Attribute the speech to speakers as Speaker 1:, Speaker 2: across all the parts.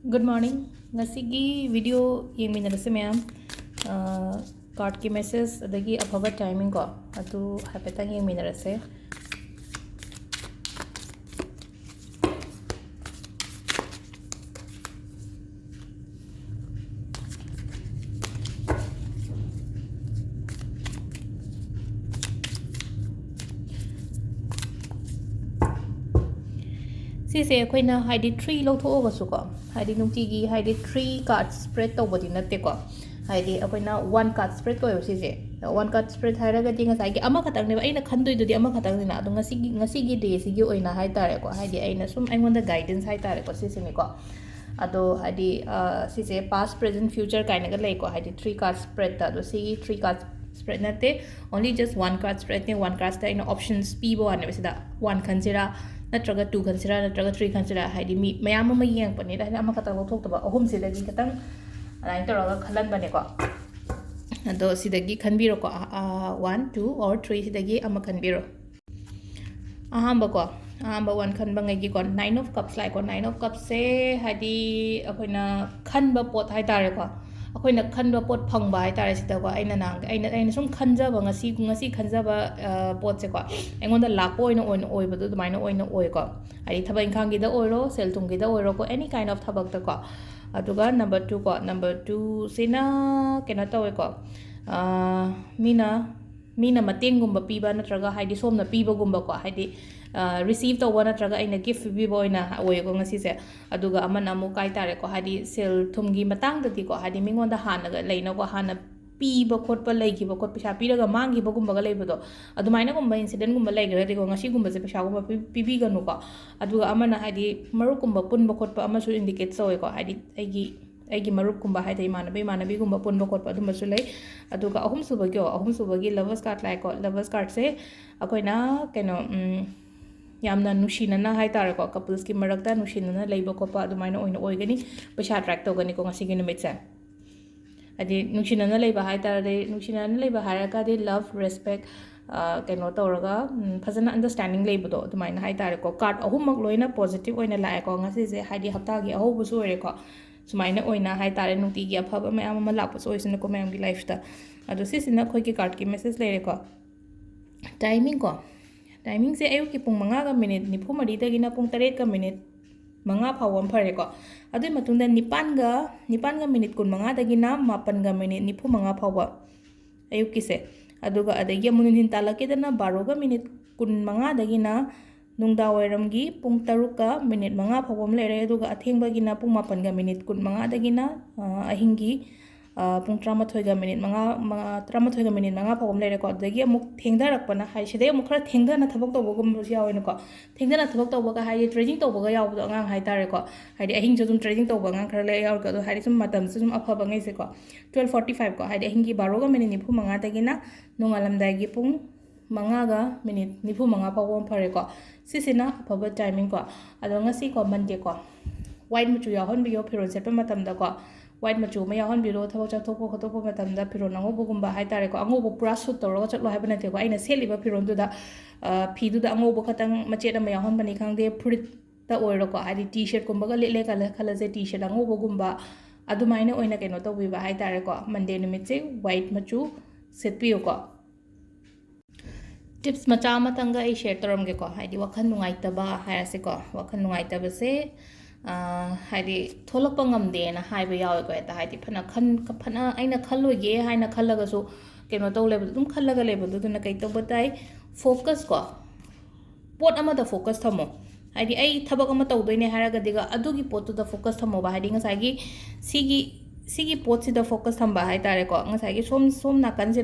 Speaker 1: Good morning. Ngasigi video yung minarase ma'am. Card ki message adagi afaba timing ko. Atu hapetang yung minarase. Sise akoina haidi 3 lawthoga su ko. Haidi nungtigi haidi 3 cards spread tawbadi natte ko. Haidi akoina 1 card spread ko yo sise. 1 card spread hairaga dinga saigi ama khatang ne aina khandoi dudi ama khatang ne adu ngasigi day sigi oina hai tare ko. Haidi aina sum aingonda guidance hai tare ko sise ne ko. Ado haidi sise past present future kaina ga lei ko. Haidi 3 card spread ta ado sigi 3 card spread natte only just 1 card spread ne 1 card sta ina options pibo ane besida 1 consider natraga 2 consider natraga 3 consider haidi mi mayam ma yeng pani da ama kata thok taba ahum sidagi katang alain taraga khalan bane ko ado sidagi khanbiro ko 1 2 or 3 sidagi ama khanbiro ahamba ko ahamba 1 khanba ngai gi ko 9 of cups lai ko 9 of cups se haidi akoina khanba pot hai tare ko akoina khanba pot phangba hai tare sida ko aina sum khanjaba ngasi khanjaba pot se ko engonda lakpo oibadu dumaina oi ko ai thaba inkhang gi da oiro sel tung gi da oiro ko any kind of thabak ta ko aduga number 2 sina kena tawe ko mina mateng gumba piba natraga haidi somna piba gumba ko haidi receive to one natraga aina gift bi boina oy ko ngasi se aduga amana mu kai tare ko haidi sel thumgi matang dati ko haidi mingonda hanaga leina ko hana piba khotpa leigi ba khot pisa piraga mangi ba gumba ga leibodo adumaina gumba incident gumba leigra de ko ngasi gumba se pisa gumba pibi ga no ko aduga amana haidi maru gumba punba khotpa amasu indicate soy ko haidi aigi marup kumba haida imanabi gumba punba khotpa aduma su lei aduga ahum subagi lovers card lai ko lovers card se akoina keno yamna nushinana hai tar ko couples ki marakta nushinana leiba ko pa adumaina oina oigani paisa track to gani ko ngasi gi numit sa adi nushinana leiba hai tar de nushinana leiba haraka de love respect keno tawraga fazana understanding leibudo adumaina hai tar ko card ahum mak loina positive oina lai ko ngasi se haidi hapta gi ahu bu su ore ko sumaina oina hai tare nungti gi afaba mayam ama lakpa soisina ko mayam gi life ta ado sisina khoi ki card ki message lere ko timing se ayu ki pung manga ga minute nipu mari da gina pung 3 ka minute manga phawam phare ko adu matunda nipan ga minute kun manga da gina 8 ga minute nipu manga phawa ayu ki se aduga adagi amunin hin talake dana 12 ga minute kun manga da gina nungda wairamgi pung 3 ka minute manga phawam lere aduga athengba gina pung 8 ga minute kun manga da gina ahingi pung 13 ga minute manga 13 ga minute manga phawam lere ko adagi amuk thengda rakpana hai side amuk khara thengda na thabak to bogum yaw ene ko thengda na thabak to boga hai trading to boga yaw do ngang hai tare ko hai ahing jodum trading to boga ngang khara le yaw ko hai sum matam sum afaba ngai se ko 12:45 ko hai ahingi 12 ga minute nipu manga da gina nungalam da gi pung manga ga minute nipu manga phawam phare ko sisina afaba timing ko ado ngasi ko monday ko white machu yahon biyo phiron sepa matam da ko white machu ma yahon biro thawak cha thokpo khotokpo matam da phiron ango bugumba hai tare ko ango bu pura suit tawro chatlo haibana te ko aina seliba phiron du da phi du da ango bu khatang machet ma yahon bani khangde fruit ta oiro ko hari t-shirt kumba ga le kala khala je t-shirt ango bugumba adumaina oina keno tawbi ba hai tare ko monday numit se white machu setpiyo ko tips macha matanga ai share toramge ko haidi wakhan nungai taba hairase ko wakhan nungai taba se haidi tholakpa ngamde na haiba yawe ko eta haidi phana aina khalloge haina khallaga so keno taw lebu dum khallaga lebu duna kai to batai focus ko pot ama da focus thamo haidi ai thabak ama tawdoine haraga diga adugi pot to da focus thamo ba haidi ngasagi sigi pot si da focus thamba hai tare ko ngasagi som nakan si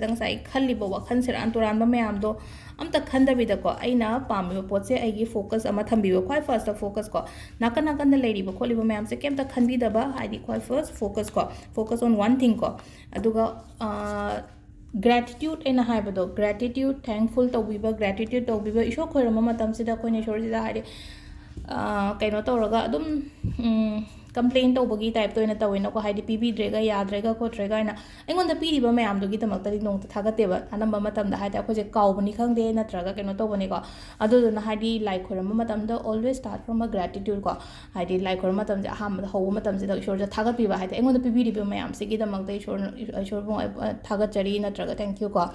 Speaker 1: da ngasai khalli bo wakhan sir anturan ba mayam do amta khanda bi da ko aina pami pot se ai gi focus ama thambi ba khoi first da focus ko nakan da lady ba kholi ba mayam se kem ta khanbi da ba haidi khoi first focus on one thing ko aduga gratitude ena haibado gratitude thankful to biba gratitude to biba isho khoirama matam sida koine shor sida haidi kaino tawraga adum complain tꯧꯕꯒꯤ type toina tawena ko haidi pibidrega yadrega khotrega ina aingonda piriba mayam dogi tamakta nongta thagateba anamba matamda haida akhose kaubani khangde natraga keno tawbani ko aduduna haidi like khorama matamda always start from a gratitude ko haidi like khorama matamda aham howa matamda ishor ja thagatbiba haida aingonda pibiriba mayam se gi damakta ishor bo thagatchari natraga thank you ko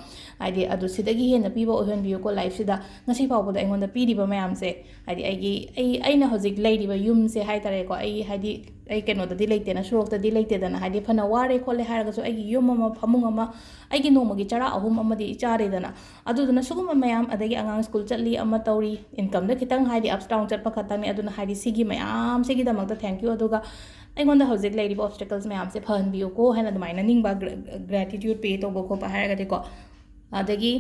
Speaker 1: haidi adu sidagi hena piba ohen biyo ko life sida ngasi pawboda aingonda piriba mayam se haidi aina hojik leiriba yum se haitare ko haidi ai keno da delay tena surok da delay te dana haidi phana ware khole haraga so ai yum ama phamung ama ai gi nomagi chara ahum ama di chare dana aduduna suguma mayam adagi angang school chatli ama tauri income da kitang haidi ups down chat pakhatang ni aduna haidi sigi mayam sigi da makta thank you aduga aingonda hojik leiriba obstacles mayam se phan biyo ko hena dumaina ningba gratitude pay to go ko pa haraga de ko adagi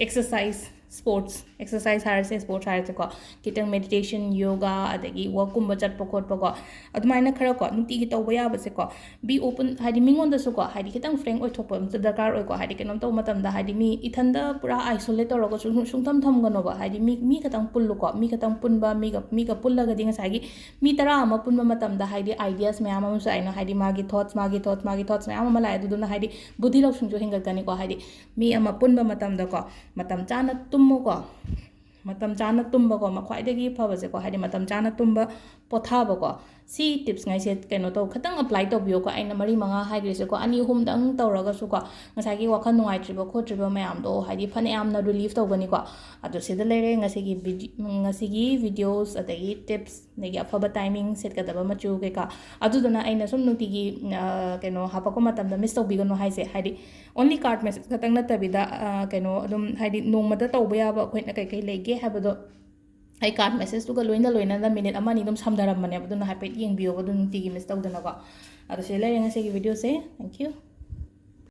Speaker 1: exercise sports exercise harase sports harase ko kitang meditation yoga adagi walk kumba chatpa khotpa ko adumaina khara ko nuti gi tawba yaba se ko be open hadi mingon da su ko hadi kitang frank oi thokpa darkar oi ko hadi kenom taw matam da hadi mi ithanda pura isolate ro ko sungtam tham gano ba hadi mi katang pullu ko mi katang punba mi ga pulla ga dinga sagi mi tara ama punba matam da hadi ideas me ama su aina hadi magi thoughts me ama mala adu na hadi buddhi lok sung jo hingal kani ko hadi mi ama punba matam da ko matam chana tummo ko matam chana tumba ko ma khwaidagi phawase ko hadi matam chana tumba pothaba ko si tips ngai se keno to khatang apply to biyo ko aina mari manga haidise ko ani hum dang tawraga su ko ngasai gi wakhan nuai triba khotriba mayam do hadi phane amna relief tawbani ko adu sida lere ngasi gi videos adagi tips negi afaba timing setkadaba machu ke ka adu dona aina sum nuti gi keno hapa ko matam da miss tawbigano haise hadi only card message khatang na tabida keno adum hadi nongmada tawba yaba khoina kai lege habado ai card message to ga loina da minute amani dum samdaram mane aduna happy yeng biyo adun tigi miss tawdana ko adu se lere ngasi gi video se thank you